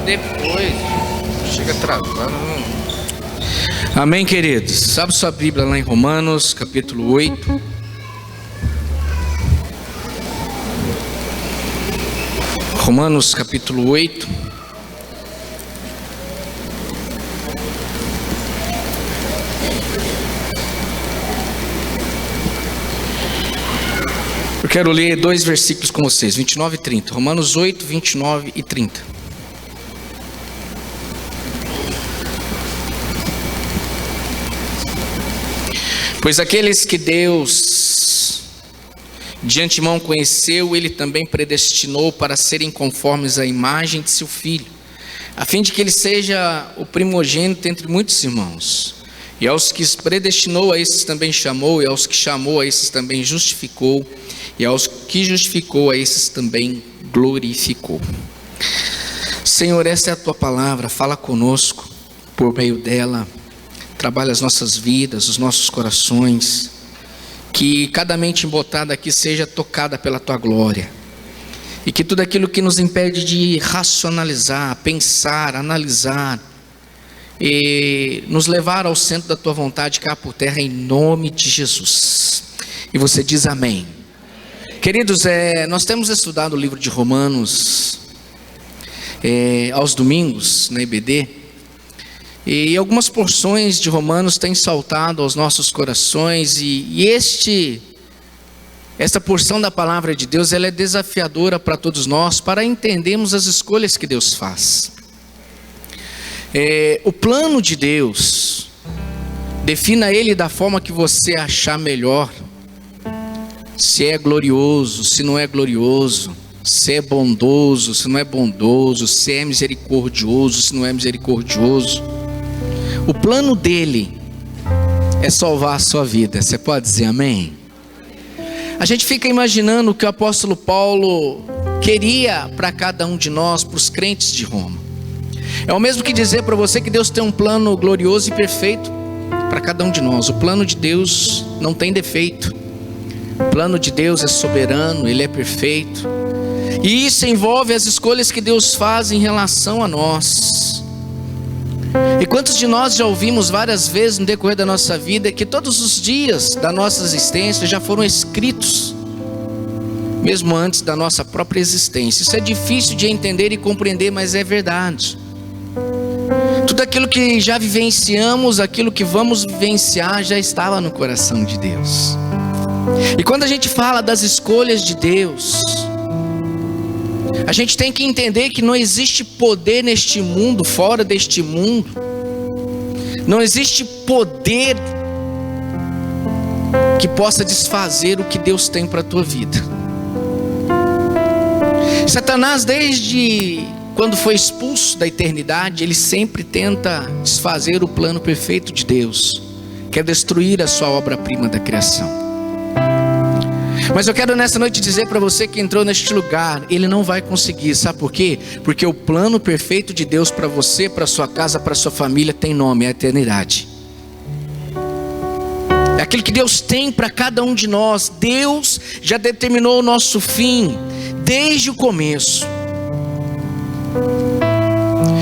depois. Chega atrasando. Amém, queridos? Abre sua Bíblia lá em Romanos, capítulo 8. Romanos, capítulo 8. Eu quero ler dois versículos com vocês, 29 e 30. Romanos 8, 29 e 30. Pois aqueles que Deus de antemão conheceu, Ele também predestinou para serem conformes à imagem de seu Filho, a fim de que Ele seja o primogênito entre muitos irmãos. E aos que predestinou, a esses também chamou, e aos que chamou, a esses também justificou, e aos que justificou, a esses também glorificou. Senhor, essa é a Tua palavra, fala conosco por meio dela. Trabalha as nossas vidas, os nossos corações, que cada mente embotada aqui seja tocada pela Tua glória, e que tudo aquilo que nos impede de racionalizar, pensar, analisar, e nos levar ao centro da Tua vontade caia por terra em nome de Jesus. E você diz amém. Queridos, nós temos estudado o livro de Romanos aos domingos na IBD. E algumas porções de Romanos têm saltado aos nossos corações, e esta porção da palavra de Deus, ela é desafiadora para todos nós, para entendermos as escolhas que Deus faz. O plano de Deus, defina ele da forma que você achar melhor, se é glorioso, se não é glorioso, se é bondoso, se não é bondoso, se é misericordioso, se não é misericordioso. O plano dele é salvar a sua vida. Você pode dizer amém? A gente fica imaginando o que o apóstolo Paulo queria para cada um de nós, para os crentes de Roma. É o mesmo que dizer para você que Deus tem um plano glorioso e perfeito para cada um de nós. O plano de Deus não tem defeito. O plano de Deus é soberano, ele é perfeito. E isso envolve as escolhas que Deus faz em relação a nós. E quantos de nós já ouvimos várias vezes no decorrer da nossa vida que todos os dias da nossa existência já foram escritos, mesmo antes da nossa própria existência. Isso é difícil de entender e compreender, mas é verdade. Tudo aquilo que já vivenciamos, aquilo que vamos vivenciar, já estava no coração de Deus. E quando a gente fala das escolhas de Deus, a gente tem que entender que não existe poder neste mundo, fora deste mundo. Não existe poder que possa desfazer o que Deus tem para a tua vida. Satanás, desde quando foi expulso da eternidade, ele sempre tenta desfazer o plano perfeito de Deus, quer destruir a sua obra-prima da criação. Mas eu quero nessa noite dizer para você que entrou neste lugar, ele não vai conseguir, sabe por quê? Porque o plano perfeito de Deus para você, para sua casa, para sua família tem nome, é a eternidade. É aquilo que Deus tem para cada um de nós. Deus já determinou o nosso fim desde o começo.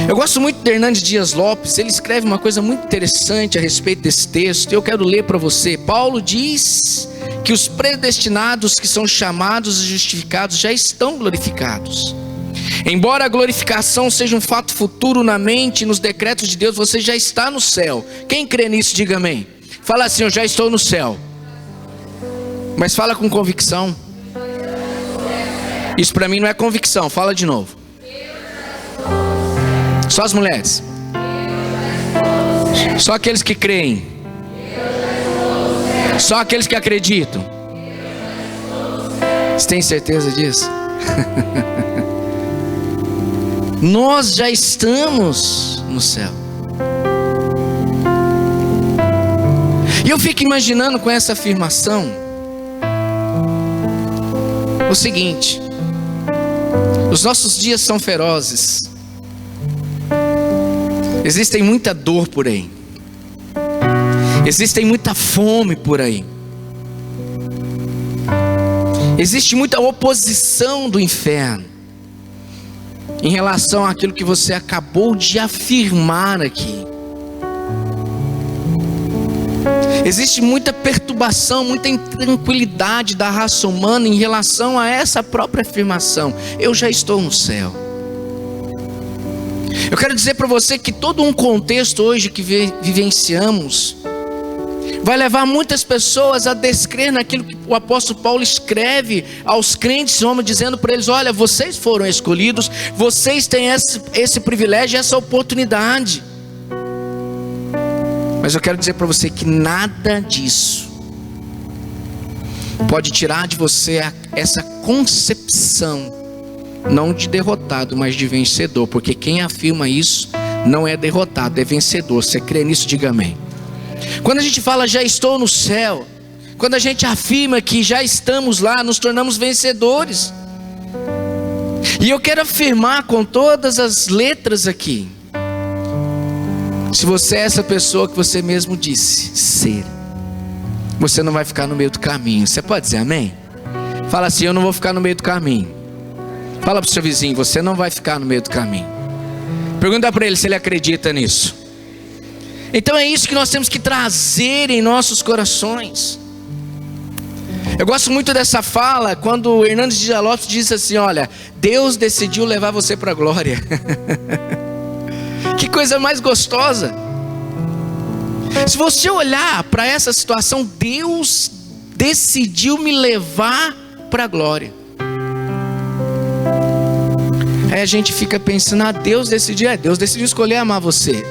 Eu gosto muito de Hernandes Dias Lopes. Ele escreve uma coisa muito interessante a respeito desse texto. Eu quero ler para você. Paulo diz que os predestinados que são chamados e justificados já estão glorificados. Embora a glorificação seja um fato futuro na mente e nos decretos de Deus, você já está no céu. Quem crê nisso, diga amém. Fala assim: eu já estou no céu. Mas fala com convicção. Isso para mim não é convicção. Fala de novo. Só as mulheres. Só aqueles que creem. Só aqueles que acreditam. Você tem certeza disso? Nós já estamos no céu. E eu fico imaginando com essa afirmação o seguinte: os nossos dias são ferozes. Existem muita dor por aí. Existe muita fome por aí. Existe muita oposição do inferno. em relação àquilo que você acabou de afirmar aqui. Existe muita perturbação, muita intranquilidade da raça humana em relação a essa própria afirmação: eu já estou no céu. Eu quero dizer para você que todo um contexto hoje que vivenciamos vai levar muitas pessoas a descrer naquilo que o apóstolo Paulo escreve aos crentes em Roma, dizendo para eles: olha, vocês foram escolhidos, vocês têm esse privilégio, essa oportunidade. Mas eu quero dizer para você que nada disso pode tirar de você essa concepção, não de derrotado, mas de vencedor. Porque quem afirma isso não é derrotado, é vencedor. Você crê nisso? Diga amém. Quando a gente fala já estou no céu, quando a gente afirma que já estamos lá, nos tornamos vencedores. E eu quero afirmar com todas as letras aqui: se você é essa pessoa que você mesmo disse ser, você não vai ficar no meio do caminho. Você pode dizer amém? Fala assim: eu não vou ficar no meio do caminho. Fala para o seu vizinho: você não vai ficar no meio do caminho. Pergunta para ele se ele acredita nisso. Então é isso que nós temos que trazer em nossos corações. Eu gosto muito dessa fala quando o Hernandes Dias Lopes diz assim: olha, Deus decidiu levar você para a glória. Que coisa mais gostosa. Se você olhar para essa situação, Deus decidiu me levar para a glória. Aí a gente fica pensando: ah, Deus decidiu escolher amar você.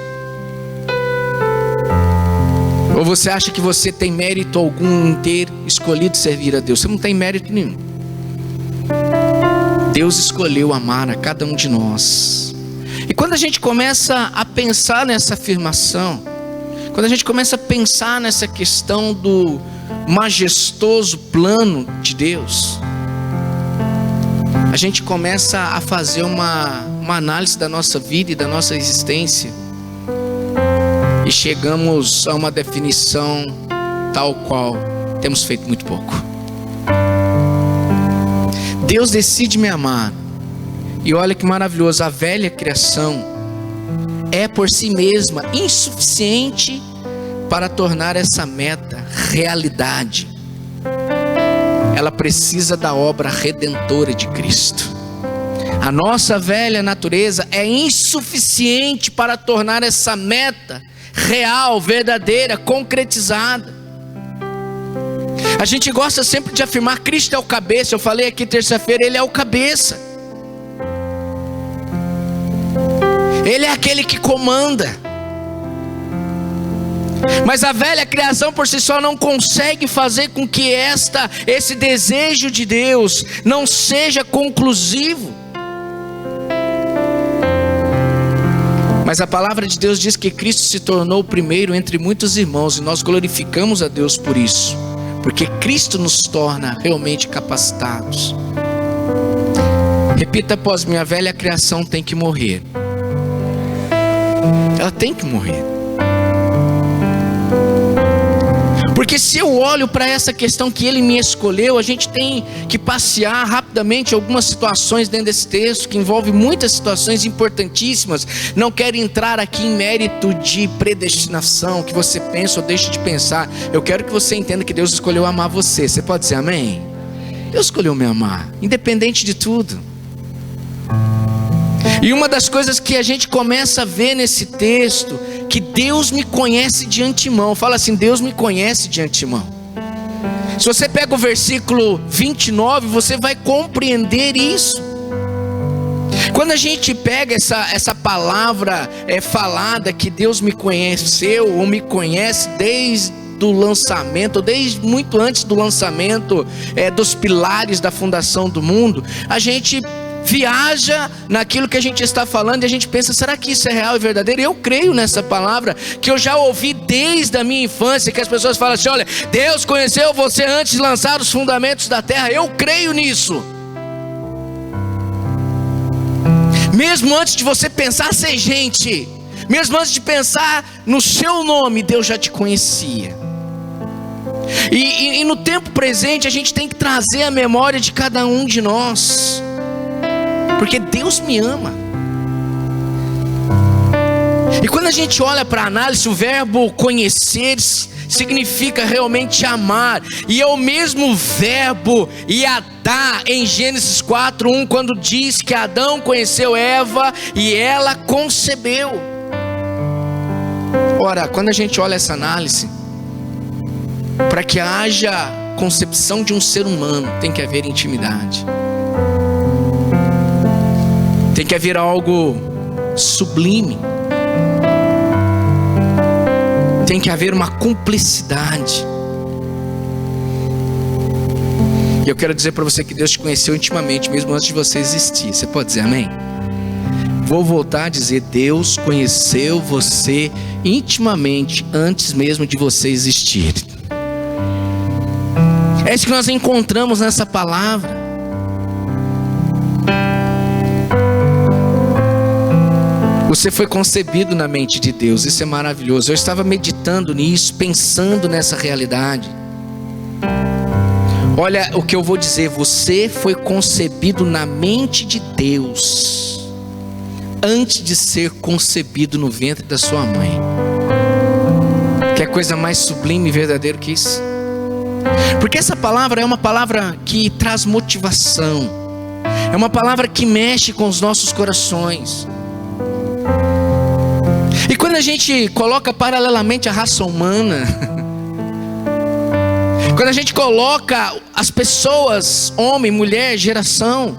Ou você acha que você tem mérito algum em ter escolhido servir a Deus? Você não tem mérito nenhum. Deus escolheu amar a cada um de nós. E quando a gente começa a pensar nessa afirmação, quando a gente começa a pensar nessa questão do majestoso plano de Deus, a gente começa a fazer uma análise da nossa vida e da nossa existência, e chegamos a uma definição tal qual: temos feito muito pouco. Deus decide me amar. E olha que maravilhoso, a velha criação é por si mesma insuficiente para tornar essa meta realidade. Ela precisa da obra redentora de Cristo. A nossa velha natureza é insuficiente para tornar essa meta real, verdadeira, concretizada. A gente gosta sempre de afirmar: Cristo é o cabeça. Eu falei aqui terça-feira, Ele é o cabeça. Ele é aquele que comanda. Mas a velha criação por si só não consegue fazer com que esse desejo de Deus não seja conclusivo. Mas a palavra de Deus diz que Cristo se tornou o primeiro entre muitos irmãos, e nós glorificamos a Deus por isso, porque Cristo nos torna realmente capacitados. Repita após mim: a velha criação tem que morrer. Ela tem que morrer. Porque se eu olho para essa questão que Ele me escolheu, a gente tem que passear rapidamente algumas situações dentro desse texto, que envolve muitas situações importantíssimas. Não quero entrar aqui em mérito de predestinação, que você pensa ou deixa de pensar. Eu quero que você entenda que Deus escolheu amar você. Você pode dizer amém? Deus escolheu me amar, independente de tudo. E uma das coisas que a gente começa a ver nesse texto, que Deus me conhece de antemão. Fala assim: Deus me conhece de antemão. Se você pega o versículo 29, você vai compreender isso. Quando a gente pega essa palavra falada, que Deus me conheceu, ou me conhece desde do lançamento, desde muito antes do lançamento dos pilares da fundação do mundo, a gente viaja naquilo que a gente está falando e a gente pensa: será que isso é real e verdadeiro? Eu creio nessa palavra, que eu já ouvi desde a minha infância, que as pessoas falam assim: olha, Deus conheceu você antes de lançar os fundamentos da terra. Eu creio nisso. Mesmo antes de você pensar ser gente, mesmo antes de pensar no seu nome, Deus já te conhecia. E no tempo presente a gente tem que trazer a memória de cada um de nós, porque Deus me ama. E quando a gente olha para a análise, o verbo conhecer significa realmente amar. E é o mesmo verbo yadá em Gênesis 4:1, quando diz que Adão conheceu Eva e ela concebeu. Ora, quando a gente olha essa análise, para que haja concepção de um ser humano, tem que haver intimidade. Tem que haver algo sublime. Tem que haver uma cumplicidade. E eu quero dizer para você que Deus te conheceu intimamente, mesmo antes de você existir. Você pode dizer amém? Vou voltar a dizer, Deus conheceu você intimamente antes mesmo de você existir. É isso que nós encontramos nessa palavra. Você foi concebido na mente de Deus, isso é maravilhoso. Eu estava meditando nisso, pensando nessa realidade. Olha o que eu vou dizer, você foi concebido na mente de Deus, antes de ser concebido no ventre da sua mãe. Que coisa mais sublime e verdadeira que isso? Porque essa palavra é uma palavra que traz motivação, é uma palavra que mexe com os nossos corações. E quando a gente coloca paralelamente a raça humana, quando a gente coloca as pessoas, homem, mulher, geração,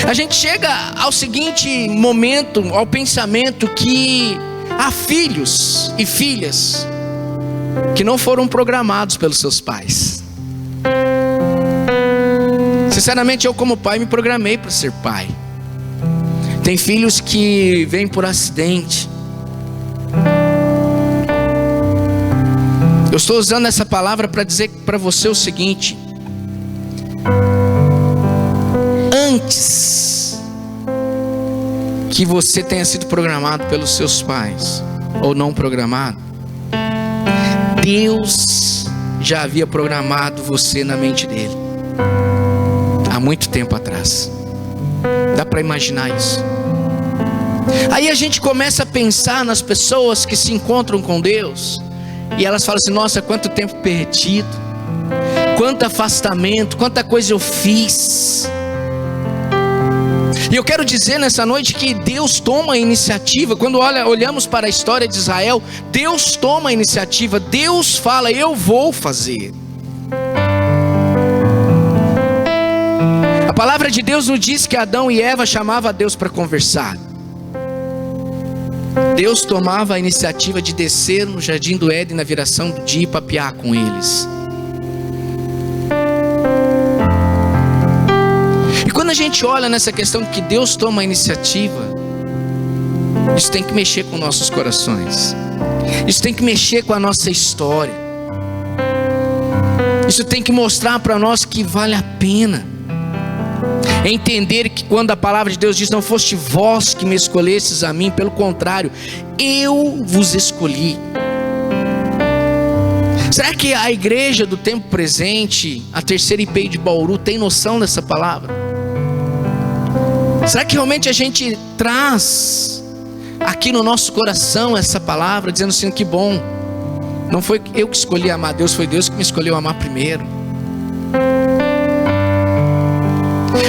a gente chega ao seguinte momento, ao pensamento que há filhos e filhas que não foram programados pelos seus pais. Sinceramente, eu como pai me programei para ser pai. Tem filhos que vêm por acidente. Eu estou usando essa palavra para dizer para você o seguinte: antes que você tenha sido programado pelos seus pais, ou não programado, Deus já havia programado você na mente dele, há muito tempo atrás. Dá para imaginar isso? Aí a gente começa a pensar nas pessoas que se encontram com Deus, e elas falam assim, nossa, quanto tempo perdido, quanto afastamento, quanta coisa eu fiz. E eu quero dizer nessa noite que Deus toma a iniciativa. Quando olhamos para a história de Israel, Deus toma a iniciativa, Deus fala, eu vou fazer. A palavra de Deus nos diz que Adão e Eva chamavam a Deus para conversar. Deus tomava a iniciativa de descer no jardim do Éden na viração do dia e papear com eles. E quando a gente olha nessa questão que Deus toma a iniciativa, isso tem que mexer com nossos corações, isso tem que mexer com a nossa história, isso tem que mostrar para nós que vale a pena entender que quando a palavra de Deus diz, não foste vós que me escolhestes a mim, pelo contrário, eu vos escolhi. Será que a igreja do tempo presente, a terceira IPI de Bauru, tem noção dessa palavra? Será que realmente a gente traz aqui no nosso coração essa palavra, dizendo assim, que bom, não foi eu que escolhi amar Deus, foi Deus que me escolheu amar primeiro.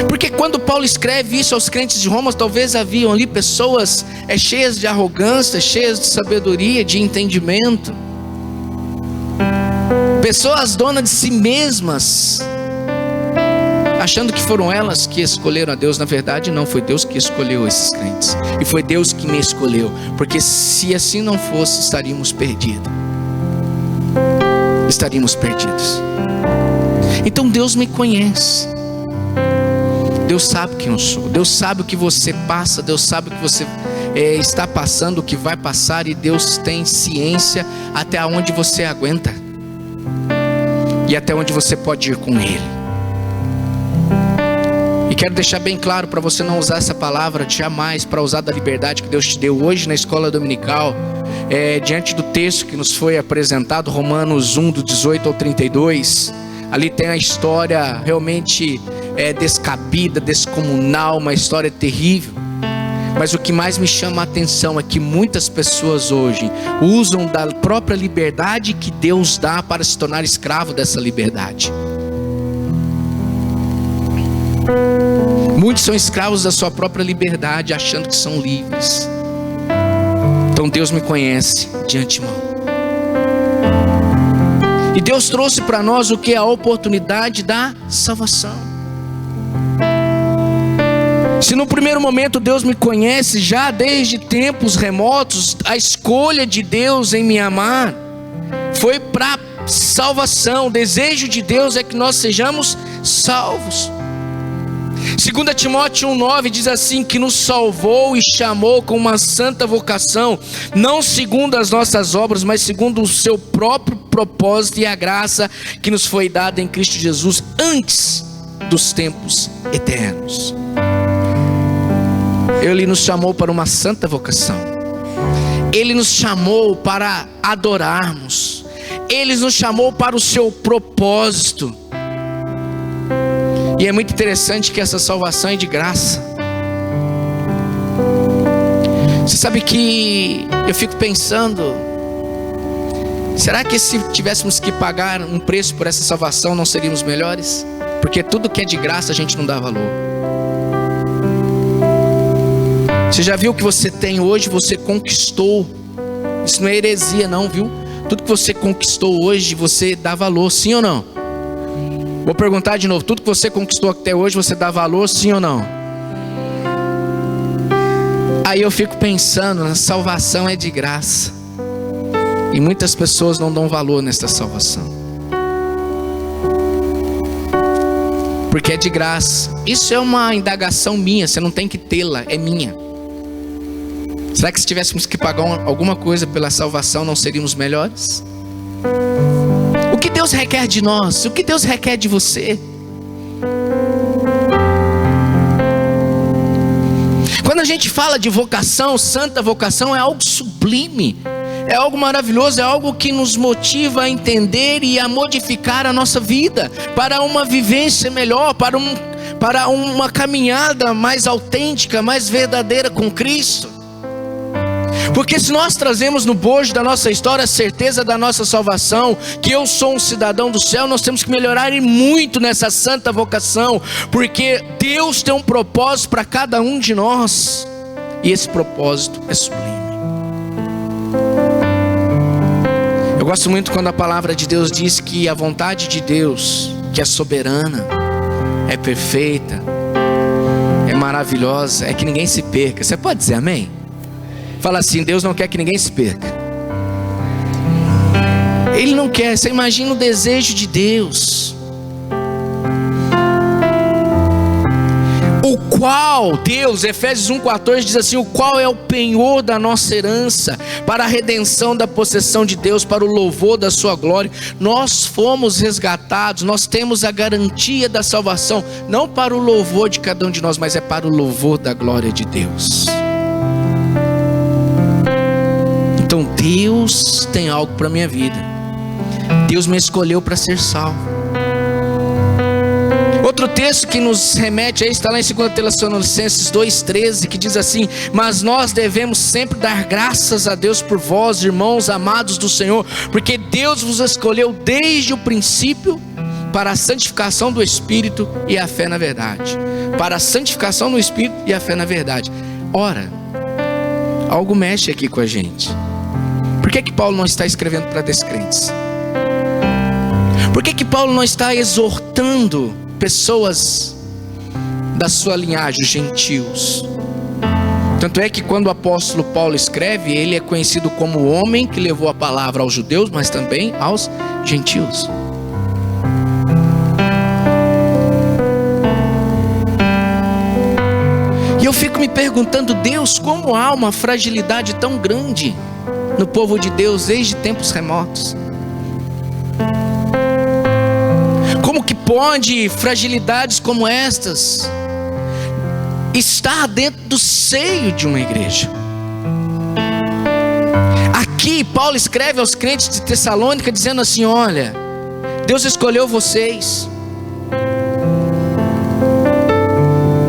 Porque quando Paulo escreve isso aos crentes de Roma, talvez haviam ali pessoas cheias de arrogância, cheias de sabedoria, de entendimento, pessoas donas de si mesmas, achando que foram elas que escolheram a Deus. Na verdade não, foi Deus que escolheu esses crentes, e foi Deus que me escolheu, porque se assim não fosse, estaríamos perdidos. Então Deus me conhece, Deus sabe quem eu sou, Deus sabe o que você passa, Deus sabe o que você está passando, o que vai passar, e Deus tem ciência até onde você aguenta e até onde você pode ir com Ele. E quero deixar bem claro para você não usar essa palavra jamais para usar da liberdade que Deus te deu hoje na escola dominical, diante do texto que nos foi apresentado, Romanos 1, do 18 ao 32, ali tem a história realmente descabida, descomunal, uma história terrível. Mas o que mais me chama a atenção é que muitas pessoas hoje usam da própria liberdade que Deus dá para se tornar escravo dessa liberdade. Muitos são escravos da sua própria liberdade, achando que são livres. Então Deus me conhece de antemão. E Deus trouxe para nós o que é a oportunidade da salvação. Se no primeiro momento Deus me conhece já desde tempos remotos, a escolha de Deus em me amar foi para salvação. O desejo de Deus é que nós sejamos salvos. 2 Timóteo 1,9 diz assim: que nos salvou e chamou com uma santa vocação, não segundo as nossas obras, mas segundo o seu próprio propósito e a graça que nos foi dada em Cristo Jesus antes dos tempos eternos. Ele nos chamou para uma santa vocação. Ele nos chamou para adorarmos. Ele nos chamou para o seu propósito. E é muito interessante que essa salvação é de graça. Você sabe que eu fico pensando, será que se tivéssemos que pagar um preço por essa salvação, não seríamos melhores? Porque tudo que é de graça a gente não dá valor. Você já viu que você tem hoje, você conquistou. Isso não é heresia não, viu? Tudo que você conquistou hoje, você dá valor, sim ou não? Vou perguntar de novo, tudo que você conquistou até hoje, você dá valor, sim ou não? Aí eu fico pensando, a salvação é de graça. E muitas pessoas não dão valor nesta salvação. Porque é de graça. Isso é uma indagação minha, você não tem que tê-la, é minha. Será que se tivéssemos que pagar alguma coisa pela salvação, não seríamos melhores? O que Deus requer de nós? O que Deus requer de você? Quando a gente fala de vocação, santa vocação, é algo sublime, é algo maravilhoso, é algo que nos motiva a entender e a modificar a nossa vida para uma vivência melhor, para uma caminhada mais autêntica, mais verdadeira com Cristo. Porque se nós trazemos no bojo da nossa história a certeza da nossa salvação, que eu sou um cidadão do céu, nós temos que melhorar e muito nessa santa vocação, porque Deus tem um propósito para cada um de nós, e esse propósito é sublime. Eu gosto muito quando a palavra de Deus diz que a vontade de Deus, que é soberana, é perfeita, é maravilhosa, é que ninguém se perca. Você pode dizer amém? Fala assim: Deus não quer que ninguém se perca. Ele não quer. Você imagina o desejo de Deus, o qual Deus, Efésios 1,14 diz assim: o qual é o penhor da nossa herança, para a redenção da possessão de Deus, para o louvor da sua glória. Nós fomos resgatados, nós temos a garantia da salvação, não para o louvor de cada um de nós, mas é para o louvor da glória de Deus. Então Deus tem algo para a minha vida. Deus me escolheu para ser salvo. Outro texto que nos remete a isso está lá em 2 Tessalonicenses 2,13, que diz assim: mas nós devemos sempre dar graças a Deus por vós, irmãos amados do Senhor, porque Deus vos escolheu desde o princípio para a santificação do Espírito e a fé na verdade. Para a santificação do Espírito e a fé na verdade. Ora, algo mexe aqui com a gente. Por que Paulo não está escrevendo para descrentes? Por que Paulo não está exortando pessoas da sua linhagem, os gentios? Tanto é que quando o apóstolo Paulo escreve, ele é conhecido como o homem que levou a palavra aos judeus, mas também aos gentios. E eu fico me perguntando: Deus, como há uma fragilidade tão grande no povo de Deus desde tempos remotos? Como que pode fragilidades como estas estar dentro do seio de uma igreja? Aqui Paulo escreve aos crentes de Tessalônica dizendo assim: olha, Deus escolheu vocês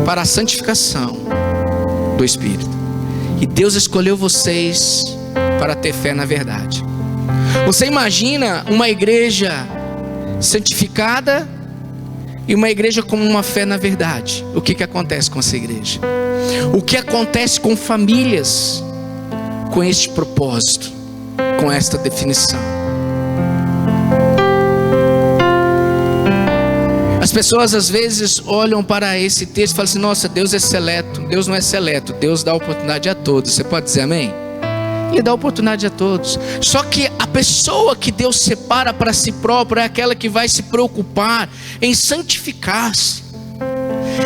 para a santificação do Espírito. E Deus escolheu vocês para ter fé na verdade. Você imagina uma igreja santificada e uma igreja com uma fé na verdade? O que acontece com essa igreja? O que acontece com famílias com este propósito, com esta definição? As pessoas às vezes olham para esse texto e falam assim: nossa, Deus é seleto. Deus não é seleto, Deus dá oportunidade a todos. Você pode dizer amém? Ele dá oportunidade a todos. Só que a pessoa que Deus separa para si próprio é aquela que vai se preocupar em santificar-se.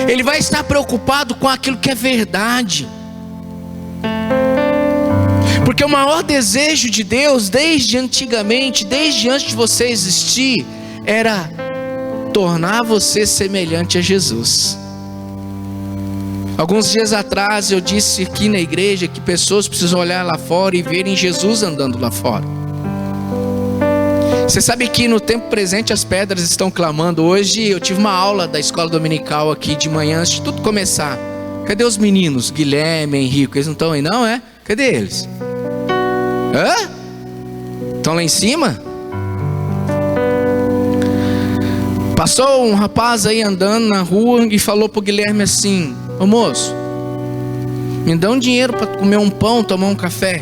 Ele vai estar preocupado com aquilo que é verdade. Porque o maior desejo de Deus, desde antigamente, desde antes de você existir, era tornar você semelhante a Jesus. Alguns dias atrás eu disse aqui na igreja que pessoas precisam olhar lá fora e verem Jesus andando lá fora. Você sabe que no tempo presente as pedras estão clamando. Hoje eu tive uma aula da escola dominical aqui de manhã, antes de tudo começar. Cadê os meninos? Guilherme, Henrique, eles não estão aí não, é? Cadê eles? Hã? Estão lá em cima? Passou um rapaz aí andando na rua e falou pro Guilherme assim: ô moço, me dá um dinheiro para comer um pão, tomar um café.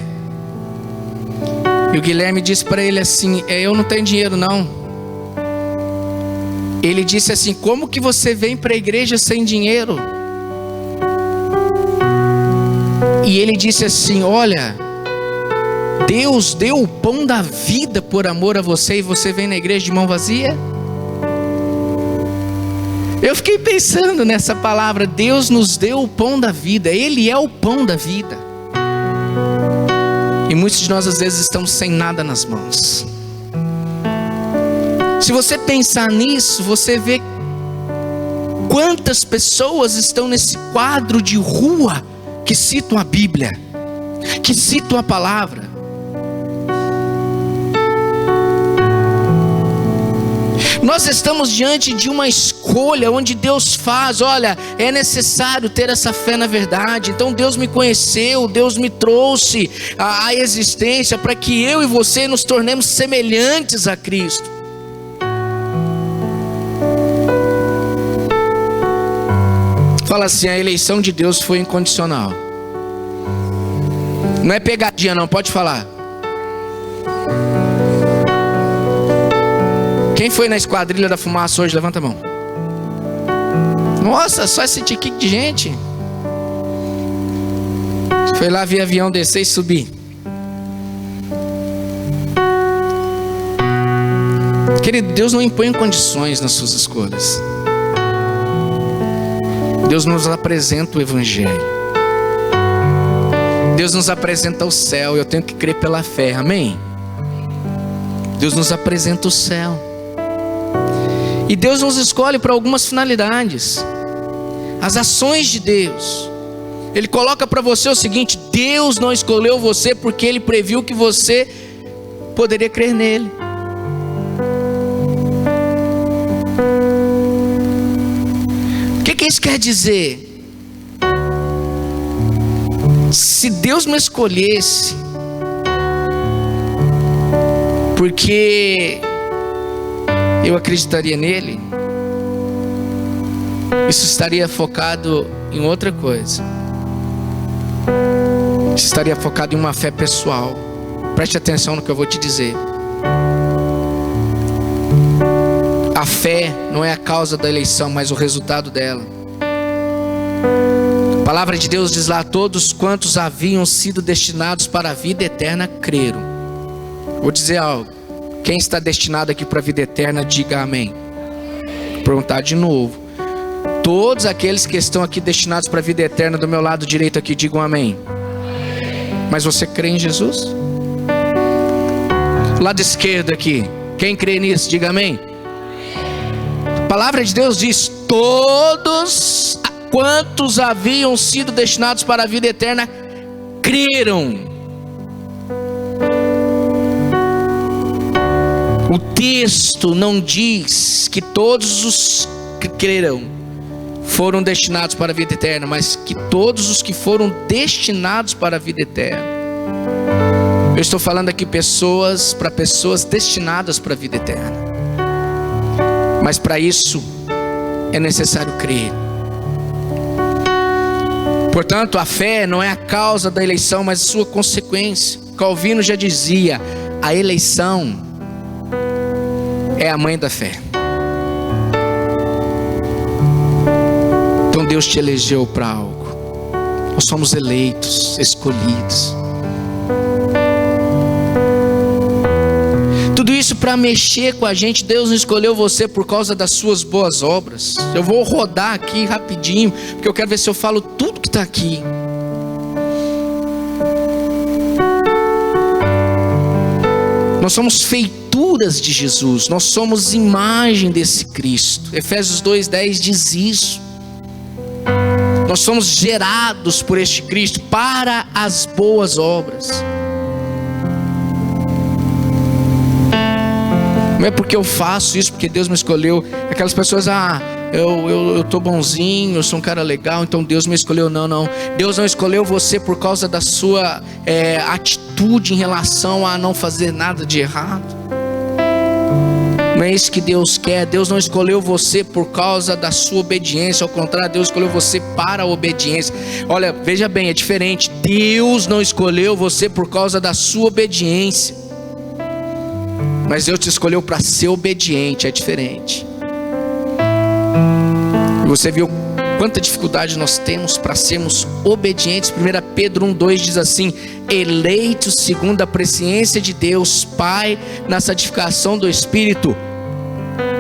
E o Guilherme disse para ele assim: eu não tenho dinheiro não. Ele disse assim: como que você vem para a igreja sem dinheiro? E ele disse assim: olha, Deus deu o pão da vida por amor a você e você vem na igreja de mão vazia? Eu fiquei pensando nessa palavra. Deus nos deu o pão da vida, Ele é o pão da vida. E muitos de nós às vezes estamos sem nada nas mãos. Se você pensar nisso, você vê quantas pessoas estão nesse quadro de rua que citam a Bíblia, que citam a palavra. Nós estamos diante de uma escolha onde Deus faz: olha, é necessário ter essa fé na verdade. Então Deus me conheceu, Deus me trouxe à existência para que eu e você nos tornemos semelhantes a Cristo. Fala assim: a eleição de Deus foi incondicional. Não é pegadinha não, pode falar. Quem foi na esquadrilha da fumaça hoje? Levanta a mão. Nossa, só esse tiquinho de gente. Foi lá ver avião descer e subir. Querido, Deus não impõe condições nas suas escolhas. Deus nos apresenta o Evangelho. Deus nos apresenta o céu. Eu tenho que crer pela fé, amém? Deus nos apresenta o céu. E Deus nos escolhe para algumas finalidades. As ações de Deus. Ele coloca para você o seguinte: Deus não escolheu você porque Ele previu que você poderia crer nele. O que isso quer dizer? Se Deus me escolhesse porque eu acreditaria nele, isso estaria focado em outra coisa. Isso estaria focado em uma fé pessoal. Preste atenção no que eu vou te dizer. A fé não é a causa da eleição, mas o resultado dela. A palavra de Deus diz lá: todos quantos haviam sido destinados para a vida eterna creram. Vou dizer algo. Quem está destinado aqui para a vida eterna, diga amém. Vou perguntar de novo. Todos aqueles que estão aqui destinados para a vida eterna do meu lado direito aqui, digam amém. Mas você crê em Jesus? Lado esquerdo aqui, quem crê nisso, diga amém. A palavra de Deus diz: todos quantos haviam sido destinados para a vida eterna creram. O texto não diz que todos os que crerão, foram destinados para a vida eterna, mas que todos os que foram destinados para a vida eterna. Eu estou falando aqui para pessoas destinadas para a vida eterna. Mas para isso é necessário crer. Portanto, a fé não é a causa da eleição, mas a sua consequência. Calvino já dizia: a eleição é a mãe da fé. Então Deus te elegeu para algo. Nós somos eleitos, escolhidos. Tudo isso para mexer com a gente. Deus não escolheu você por causa das suas boas obras. Eu vou rodar aqui rapidinho, porque eu quero ver se eu falo tudo que está aqui. Nós somos feituras de Jesus. Nós somos imagem desse Cristo. Efésios 2:10 diz isso. Nós somos gerados por este Cristo para as boas obras. Não é porque eu faço isso, porque Deus me escolheu. Aquelas pessoas, eu tô bonzinho, eu sou um cara legal, então Deus me escolheu. Não. Deus não escolheu você por causa da sua atitude em relação a não fazer nada de errado. Não é isso que Deus quer. Deus não escolheu você por causa da sua obediência. Ao contrário, Deus escolheu você para a obediência. Olha, veja bem, é diferente. Deus não escolheu você por causa da sua obediência, mas Deus te escolheu para ser obediente. É diferente. E você viu quanta dificuldade nós temos para sermos obedientes. 1 Pedro 1:2 diz assim: eleitos segundo a presciência de Deus Pai, na santificação do Espírito,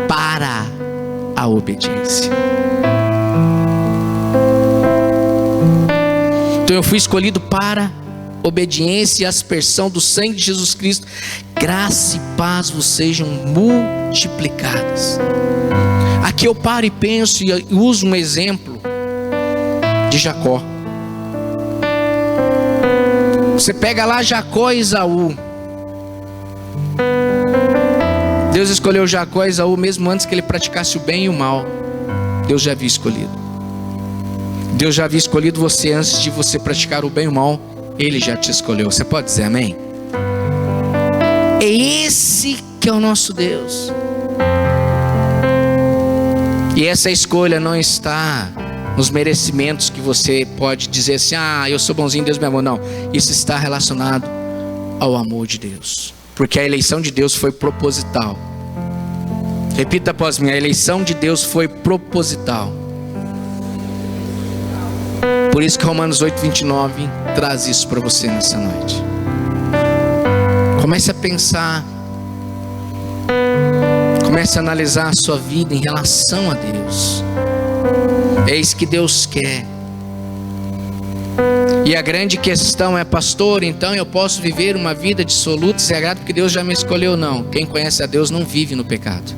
para a obediência. Então eu fui escolhido para obediência e aspersão do sangue de Jesus Cristo. Graça e paz vos sejam multiplicadas. Aqui eu paro e penso e uso um exemplo de Jacó. Você pega lá Jacó e Esaú. Deus escolheu Jacó e Esaú mesmo antes que ele praticasse o bem e o mal. Deus já havia escolhido. Deus já havia escolhido você antes de você praticar o bem e o mal. Ele já te escolheu. Você pode dizer amém? É esse que é o nosso Deus. E essa escolha não está nos merecimentos que você pode dizer assim: eu sou bonzinho, Deus me amou. Não, isso está relacionado ao amor de Deus, porque a eleição de Deus foi proposital. Repita após mim: a eleição de Deus foi proposital. Por isso que Romanos 8:29 traz isso para você nessa noite. Comece a pensar, comece a analisar a sua vida em relação a Deus. É isso que Deus quer. E a grande questão é: pastor, então eu posso viver uma vida dissoluta e sagrada porque Deus já me escolheu? Não. Quem conhece a Deus não vive no pecado.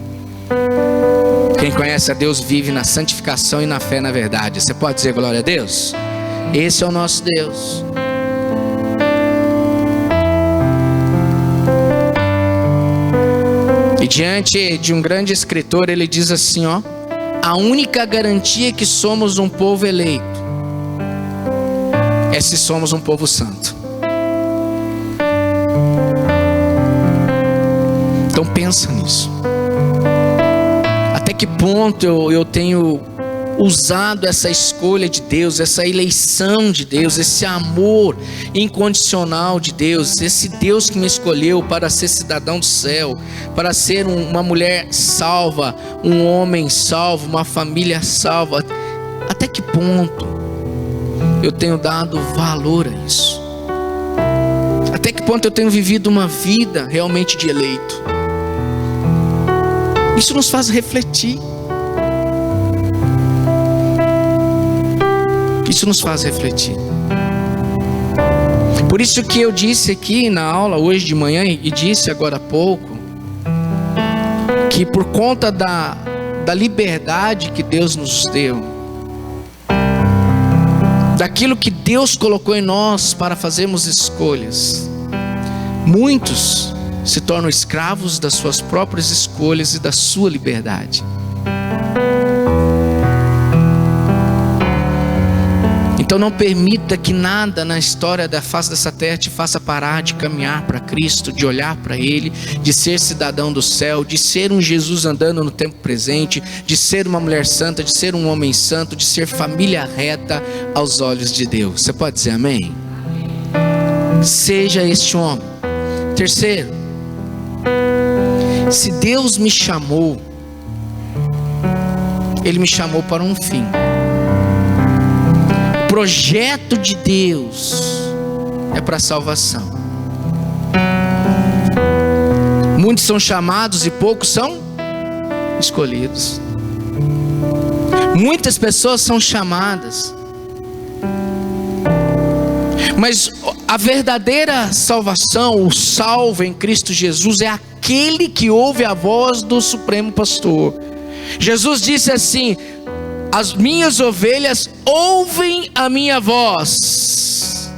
Quem conhece a Deus vive na santificação e na fé na verdade. Você pode dizer glória a Deus? Esse é o nosso Deus. E diante de um grande escritor, ele diz assim, a única garantia que somos um povo eleito é se somos um povo santo. Então pensa nisso. Até que ponto eu tenho usado essa escolha de Deus, essa eleição de Deus, esse amor incondicional de Deus, esse Deus que me escolheu para ser cidadão do céu, para ser uma mulher salva, um homem salvo, uma família salva. Até que ponto eu tenho dado valor a isso? Até que ponto eu tenho vivido uma vida realmente de eleito? Isso nos faz refletir. Isso nos faz refletir. Por isso que eu disse aqui na aula hoje de manhã e disse agora há pouco, que por conta da liberdade que Deus nos deu, daquilo que Deus colocou em nós para fazermos escolhas, muitos se tornam escravos das suas próprias escolhas e da sua liberdade. Então não permita que nada na história da face dessa terra te faça parar de caminhar para Cristo, de olhar para Ele, de ser cidadão do céu, de ser um Jesus andando no tempo presente, de ser uma mulher santa, de ser um homem santo, de ser família reta aos olhos de Deus. Você pode dizer amém? Seja este homem. Terceiro, se Deus me chamou, Ele me chamou para um fim. O projeto de Deus é para a salvação. Muitos são chamados e poucos são escolhidos. Muitas pessoas são chamadas, mas a verdadeira salvação, o salvo em Cristo Jesus, é aquele que ouve a voz do Supremo Pastor. Jesus disse assim: as minhas ovelhas ouvem a minha voz.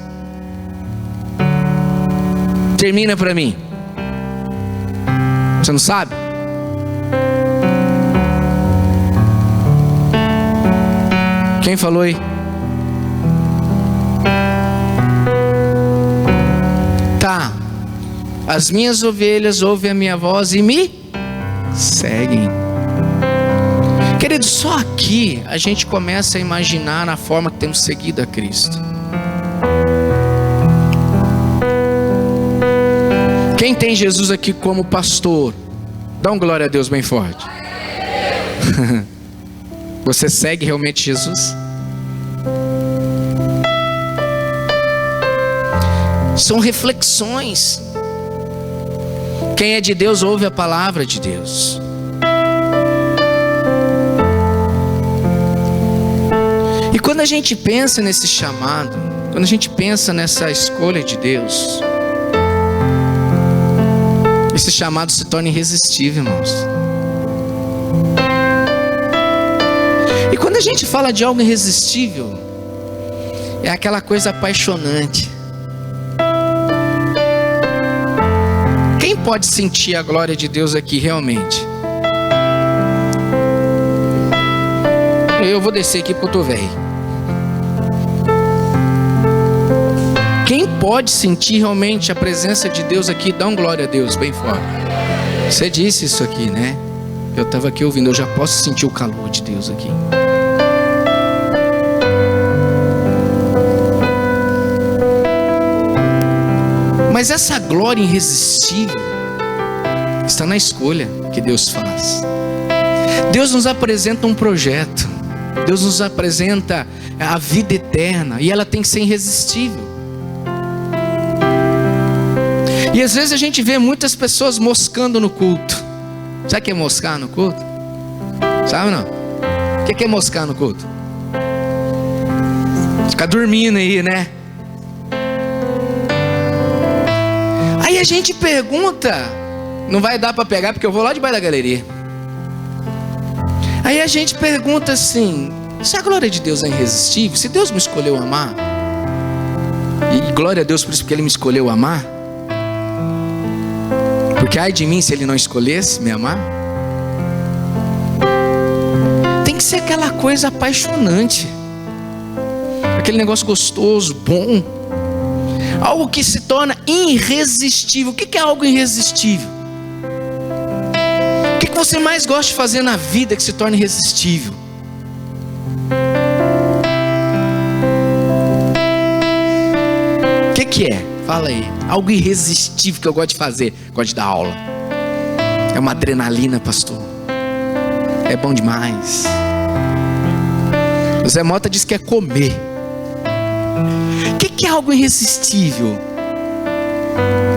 Termina para mim. Você não sabe? Quem falou aí? Tá. As minhas ovelhas ouvem a minha voz e me seguem. Querido, só aqui a gente começa a imaginar na forma que temos seguido a Cristo. Quem tem Jesus aqui como pastor, dá um glória a Deus bem forte. Você segue realmente Jesus? São reflexões. Quem é de Deus ouve a palavra de Deus. E quando a gente pensa nesse chamado, quando a gente pensa nessa escolha de Deus, esse chamado se torna irresistível, irmãos. E quando a gente fala de algo irresistível, é aquela coisa apaixonante. Quem pode sentir a glória de Deus aqui realmente? Eu vou descer aqui porque eu tô velho. Quem pode sentir realmente a presença de Deus aqui? Dá um glória a Deus bem forte. Você disse isso aqui, né? Eu estava aqui ouvindo, eu já posso sentir o calor de Deus aqui. Mas essa glória irresistível está na escolha que Deus faz. Deus nos apresenta um projeto. Deus nos apresenta a vida eterna e ela tem que ser irresistível. E às vezes a gente vê muitas pessoas moscando no culto. Sabe o que é moscar no culto? Sabe não? O que é moscar no culto? Ficar dormindo aí, né? Aí a gente pergunta, não vai dar para pegar porque eu vou lá debaixo da galeria. Aí a gente pergunta assim: se a glória de Deus é irresistível, se Deus me escolheu amar, e glória a Deus por isso porque Ele me escolheu amar, porque ai de mim se Ele não escolhesse me amar. Tem que ser aquela coisa apaixonante, aquele negócio gostoso, bom, algo que se torna irresistível. O que é algo irresistível? O que você mais gosta de fazer na vida que se torna irresistível? O que é? Fala aí. Algo irresistível que eu gosto de fazer. Gosto de dar aula. É uma adrenalina, pastor. É bom demais. O Zé Mota diz que é comer. O que é algo irresistível?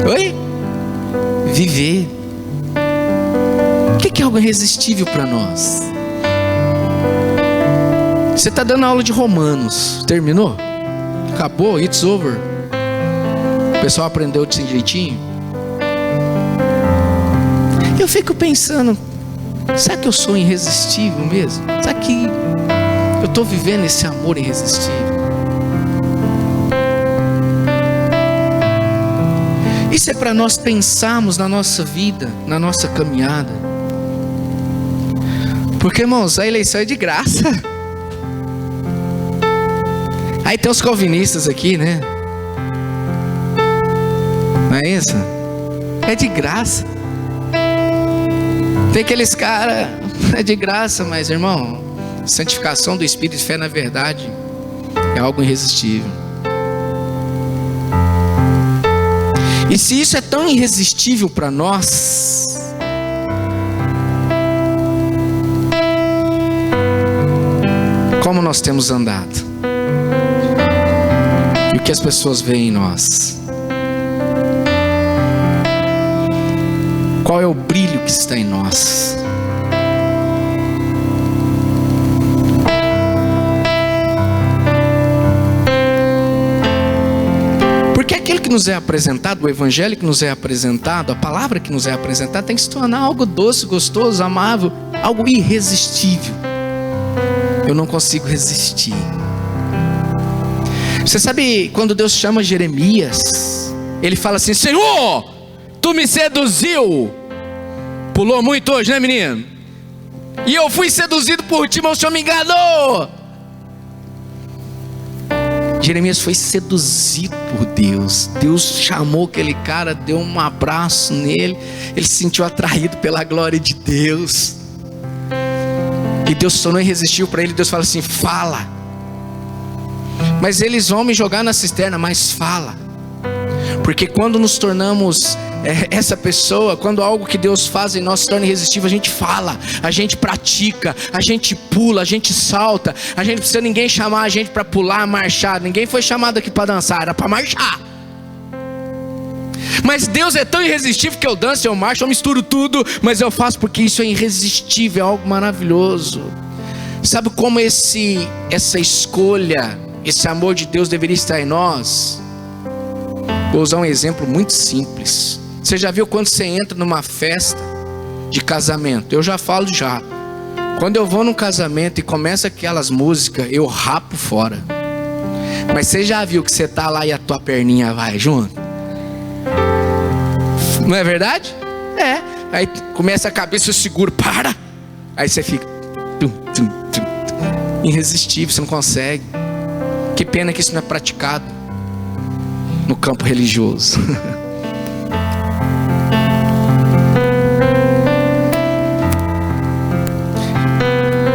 Oi? Viver. O que é algo irresistível para nós? Você está dando aula de Romanos. Terminou? Acabou? It's over. O pessoal aprendeu desse jeitinho? Eu fico pensando, será que eu sou irresistível mesmo? Será que eu estou vivendo esse amor irresistível? Isso é para nós pensarmos na nossa vida, na nossa caminhada. Porque, irmãos, a eleição é de graça. Aí tem os calvinistas aqui, né? Não é isso? É de graça. Tem aqueles caras, é de graça, mas irmão, santificação do Espírito e fé na verdade é algo irresistível. E se isso é tão irresistível para nós, como nós temos andado? E o que as pessoas veem em nós? Qual é o brilho que está em nós? Porque aquilo que nos é apresentado, o evangelho que nos é apresentado, a palavra que nos é apresentada, tem que se tornar algo doce, gostoso, amável, algo irresistível. Eu não consigo resistir. Você sabe quando Deus chama Jeremias, ele fala assim: Senhor, tu me seduziu. Pulou muito hoje, né, menino? E eu fui seduzido por ti, mas o Senhor me enganou. Jeremias foi seduzido por Deus. Deus chamou aquele cara, deu um abraço nele. Ele se sentiu atraído pela glória de Deus. E Deus só não resistiu para ele. Deus fala assim: fala. Mas eles vão me jogar na cisterna, mas fala. Porque quando nos tornamos essa pessoa, quando algo que Deus faz em nós se torna irresistível, a gente fala, a gente pratica, a gente pula, a gente salta. A gente não precisa ninguém chamar a gente para pular, marchar. Ninguém foi chamado aqui para dançar, era para marchar. Mas Deus é tão irresistível que eu danço, eu marcho, eu misturo tudo, mas eu faço porque isso é irresistível, é algo maravilhoso. Sabe como essa escolha, esse amor de Deus deveria estar em nós? Vou usar um exemplo muito simples. Você já viu quando você entra numa festa de casamento? Eu já falo já. Quando eu vou num casamento e começa aquelas músicas, eu rapo fora. Mas você já viu que você tá lá e a tua perninha vai junto? Não é verdade? É. Aí começa a cabeça, eu seguro, para. Aí você fica irresistível, você não consegue. Que pena que isso não é praticado no campo religioso.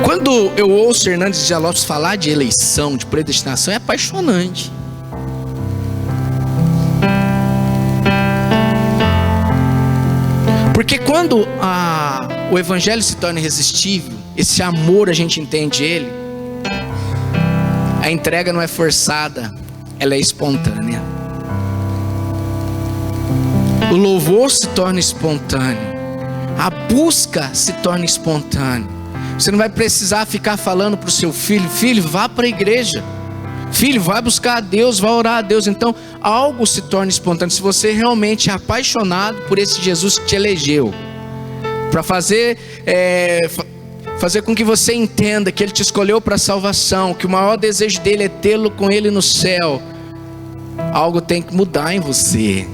Quando eu ouço Hernandes Dias Lopes falar de eleição, de predestinação, é apaixonante. Porque quando o evangelho se torna irresistível, esse amor a gente entende ele, a entrega não é forçada, ela é espontânea. O louvor se torna espontâneo, a busca se torna espontânea. Você não vai precisar ficar falando para o seu filho: filho, vá para a igreja, filho, vai buscar a Deus, vai orar a Deus. Então algo se torna espontâneo. Se você realmente é apaixonado por esse Jesus que te elegeu para fazer com que você entenda que Ele te escolheu para a salvação, que o maior desejo dele é tê-lo com Ele no céu, algo tem que mudar em você.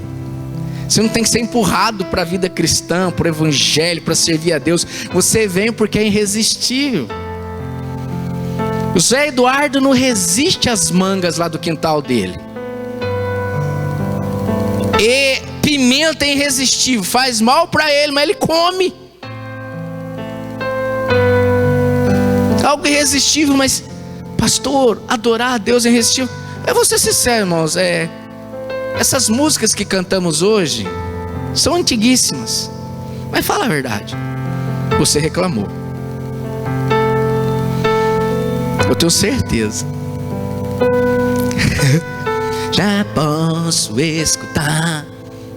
Você não tem que ser empurrado para a vida cristã, para o evangelho, para servir a Deus. Você vem porque é irresistível. O Zé Eduardo não resiste às mangas lá do quintal dele. E pimenta é irresistível, faz mal para ele, mas ele come. Algo irresistível, mas pastor, adorar a Deus é irresistível. Eu vou ser sincero, irmãos, essas músicas que cantamos hoje são antiguíssimas, mas fala a verdade, você reclamou. Eu tenho certeza. Já posso escutar.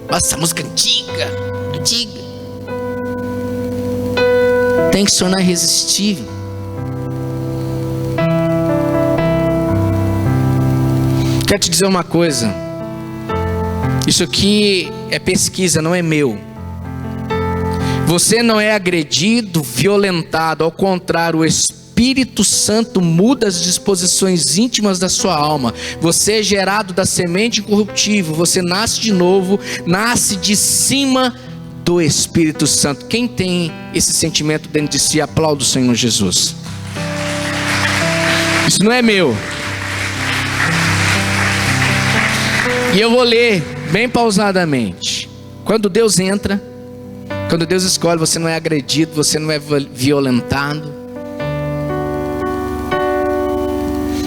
Nossa, essa música antiga. Tem que se tornar irresistível. Quero te dizer uma coisa. Isso aqui é pesquisa, não é meu. Você não é agredido, violentado. Ao contrário, o Espírito Santo muda as disposições íntimas da sua alma. Você é gerado da semente incorruptível. Você nasce de novo, nasce de cima do Espírito Santo. Quem tem esse sentimento dentro de si, aplauda o Senhor Jesus. Isso não é meu. E eu vou ler bem pausadamente. Quando Deus entra, quando Deus escolhe, você não é agredido, você não é violentado.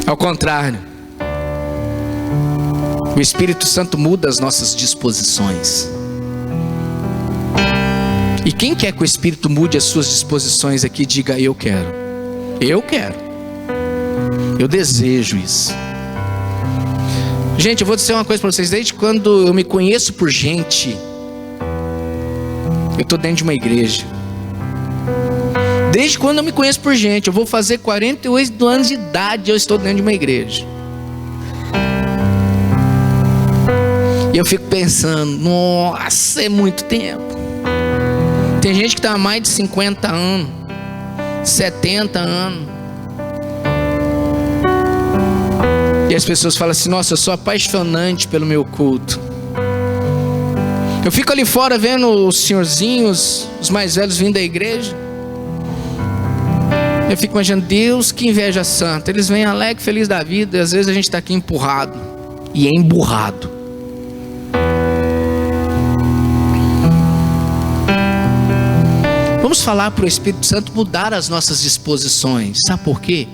Ao contrário, o Espírito Santo muda as nossas disposições. E quem quer que o Espírito mude as suas disposições aqui, diga: eu quero. Eu quero. Eu desejo isso. Gente, eu vou dizer uma coisa para vocês. Desde quando eu me conheço por gente, eu estou dentro de uma igreja. Desde quando eu me conheço por gente, eu vou fazer 48 anos de idade, eu estou dentro de uma igreja. E eu fico pensando, nossa, é muito tempo. Tem gente que está há mais de 50 anos, 70 anos. E as pessoas falam assim: nossa, eu sou apaixonante pelo meu culto. Eu fico ali fora vendo os senhorzinhos, os mais velhos vindo da igreja. Eu fico imaginando, Deus, que inveja santa. Eles vêm alegre, feliz da vida, e às vezes a gente está aqui empurrado e emburrado. Vamos falar para o Espírito Santo mudar as nossas disposições. Sabe por quê?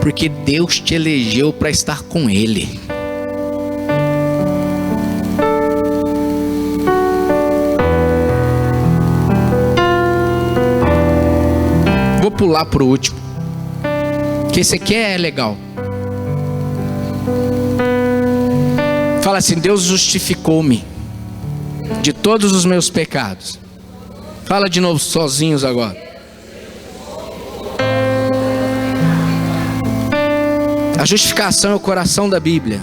Porque Deus te elegeu para estar com Ele. Vou pular para o último, que esse aqui é legal. Fala assim: Deus justificou-me de todos os meus pecados. Fala de novo, sozinhos agora. A justificação é o coração da Bíblia.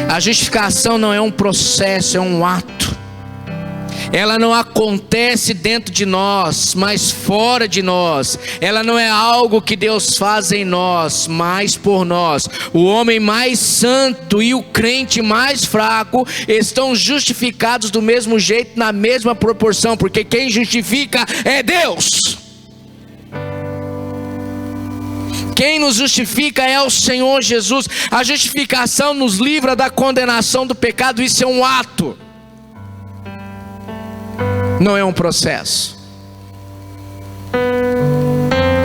A justificação não é um processo, é um ato. Ela não acontece dentro de nós, mas fora de nós. Ela não é algo que Deus faz em nós, mas por nós. O homem mais santo e o crente mais fraco estão justificados do mesmo jeito, na mesma proporção, porque quem justifica é Deus. Quem nos justifica é o Senhor Jesus. A justificação nos livra da condenação do pecado. Isso é um ato, não é um processo.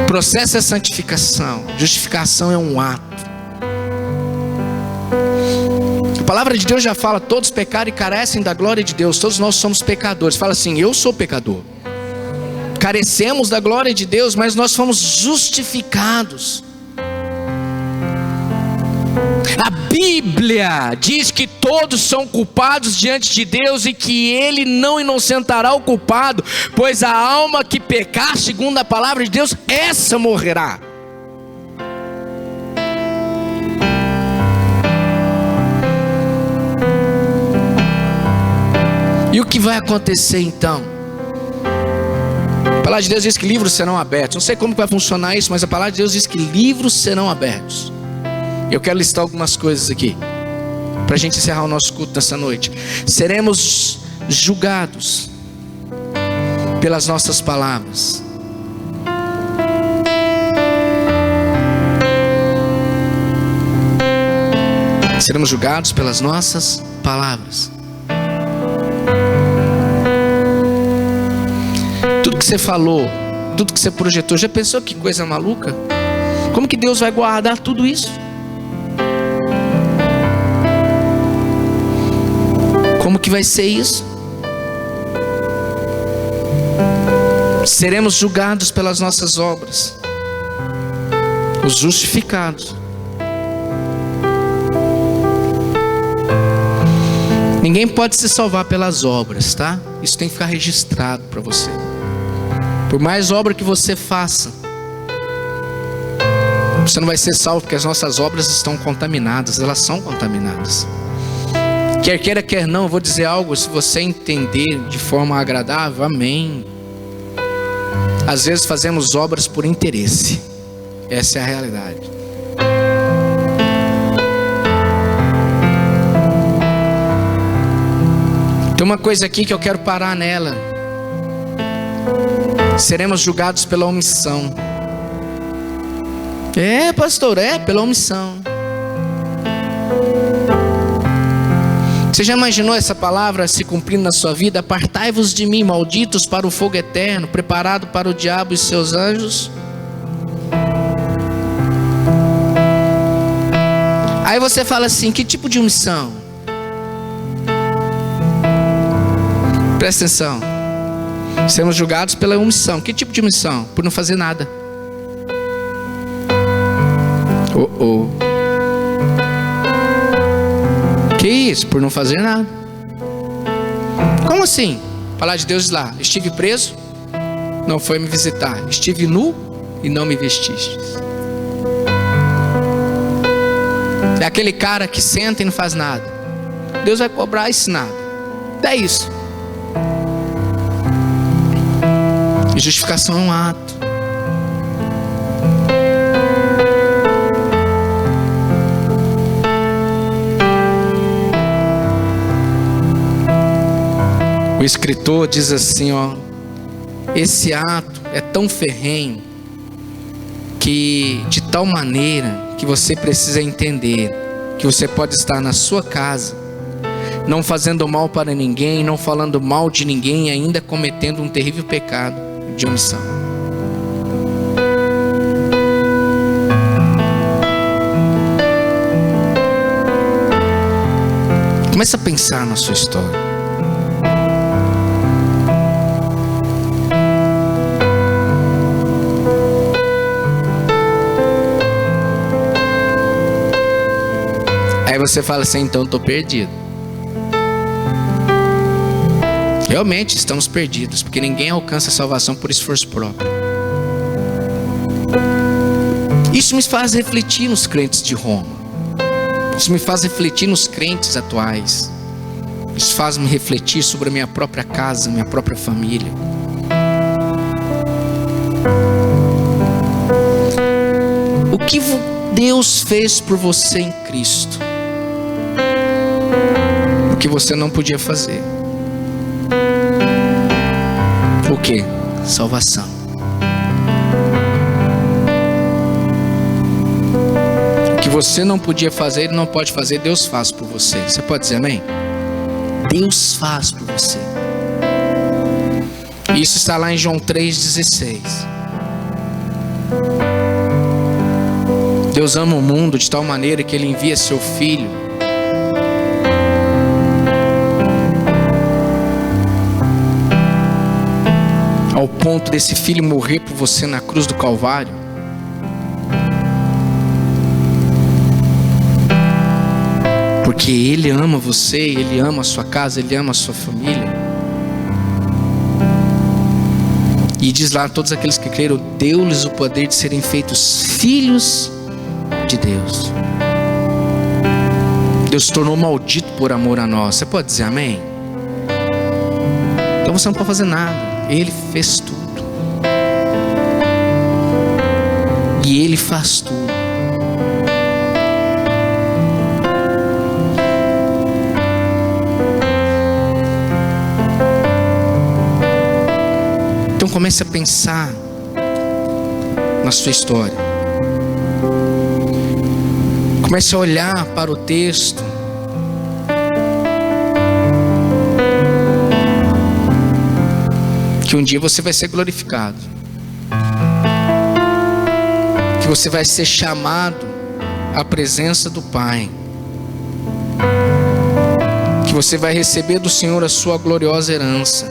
Processo é santificação, justificação é um ato. A palavra de Deus já fala: todos pecaram e carecem da glória de Deus. Todos nós somos pecadores. Fala assim: eu sou pecador. Carecemos da glória de Deus, mas nós fomos justificados. A Bíblia diz que todos são culpados diante de Deus e que Ele não inocentará o culpado, pois a alma que pecar, segundo a palavra de Deus, essa morrerá. E o que vai acontecer então? A palavra de Deus diz que livros serão abertos. Não sei como vai funcionar isso, mas a palavra de Deus diz que livros serão abertos. Eu quero listar algumas coisas aqui, para a gente encerrar o nosso culto nessa noite. Seremos julgados pelas nossas palavras. Seremos julgados pelas nossas palavras. Tudo que você falou, tudo que você projetou, já pensou que coisa maluca? Como que Deus vai guardar tudo isso? Como que vai ser isso? Seremos julgados pelas nossas obras, os justificados. Ninguém pode se salvar pelas obras, tá? Isso tem que ficar registrado para você. Por mais obra que você faça, você não vai ser salvo, porque as nossas obras estão contaminadas. Elas são contaminadas. Quer queira, quer não, eu vou dizer algo, se você entender de forma agradável, amém. Às vezes fazemos obras por interesse. Essa é a realidade. Tem uma coisa aqui que eu quero parar nela. Seremos julgados pela omissão. É, pastor, pela omissão. Você já imaginou essa palavra se cumprindo na sua vida? Apartai-vos de mim, malditos, para o fogo eterno, preparado para o diabo e seus anjos. Aí você fala assim: que tipo de omissão? Presta atenção. Sermos julgados pela omissão. Que tipo de omissão? Por não fazer nada. Que isso? Por não fazer nada. Como assim? A palavra de Deus diz lá: estive preso, não foi me visitar. Estive nu e não me vestistes. É aquele cara que senta e não faz nada. Deus vai cobrar esse nada. É isso. E justificação é um ato. O escritor diz assim, ó: esse ato é tão ferrenho que, de tal maneira que você precisa entender que você pode estar na sua casa, não fazendo mal para ninguém, não falando mal de ninguém, ainda cometendo um terrível pecado de omissão. Comece a pensar na sua história. Aí você fala assim: então estou perdido. Realmente estamos perdidos, porque ninguém alcança a salvação por esforço próprio. Isso me faz refletir nos crentes de Roma. Isso me faz refletir nos crentes atuais. Isso faz-me refletir sobre a minha própria casa, minha própria família. O que Deus fez por você em Cristo? O que você não podia fazer. O que? Salvação. O que você não podia fazer, Ele não pode fazer, Deus faz por você. Você pode dizer amém? Deus faz por você. Isso está lá em João 3,16. Deus ama o mundo de tal maneira que Ele envia seu Filho. Ao ponto desse Filho morrer por você na cruz do Calvário. Porque Ele ama você, Ele ama a sua casa, Ele ama a sua família. E diz lá: todos aqueles que creram, deu-lhes o poder de serem feitos filhos de Deus. Deus se tornou maldito por amor a nós. Você pode dizer amém? Então você não pode fazer nada. Ele fez tudo. E Ele faz tudo. Então comece a pensar na sua história. Comece a olhar para o texto. Que um dia você vai ser glorificado. Que você vai ser chamado à presença do Pai. Que você vai receber do Senhor a sua gloriosa herança.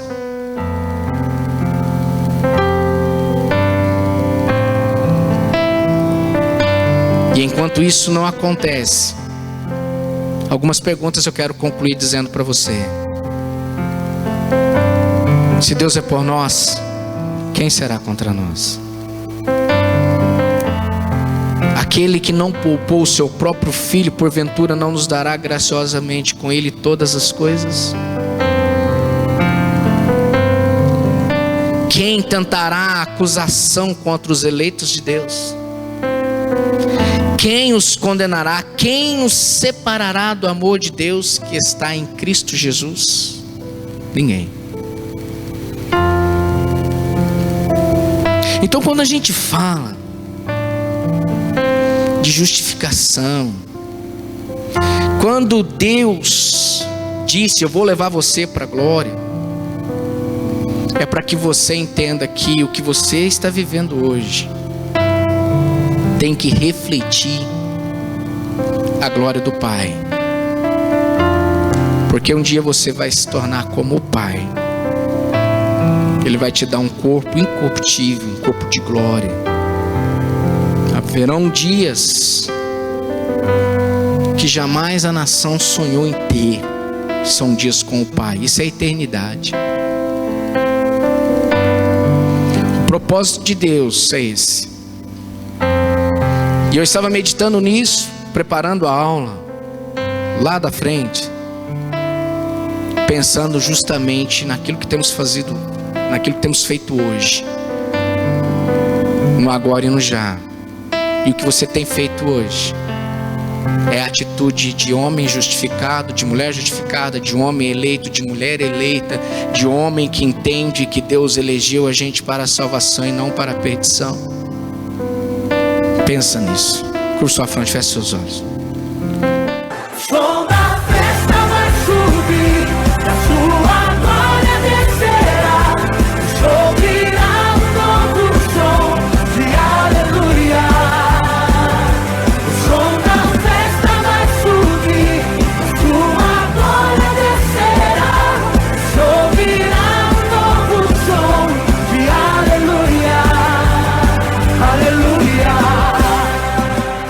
E enquanto isso não acontece, algumas perguntas eu quero concluir dizendo para você. Se Deus é por nós, quem será contra nós? Aquele que não poupou o seu próprio filho, porventura não nos dará graciosamente com ele todas as coisas? Quem tentará acusação contra os eleitos de Deus? Quem os condenará? Quem os separará do amor de Deus que está em Cristo Jesus? Ninguém. Então, quando a gente fala de justificação, quando Deus disse: eu vou levar você para a glória, é para que você entenda que o que você está vivendo hoje tem que refletir a glória do Pai, porque um dia você vai se tornar como o Pai. Ele vai te dar um corpo incorruptível, um corpo de glória. Haverão dias que jamais a nação sonhou em ter, são dias com o Pai. Isso é eternidade. O propósito de Deus é esse. E eu estava meditando nisso, preparando a aula lá da frente, pensando justamente naquilo que temos feito hoje, no agora e no já. E o que você tem feito hoje é a atitude de homem justificado, de mulher justificada, de homem eleito, de mulher eleita, de homem que entende que Deus elegeu a gente para a salvação e não para a perdição. Pensa nisso. Curva sua fronte, feche seus olhos.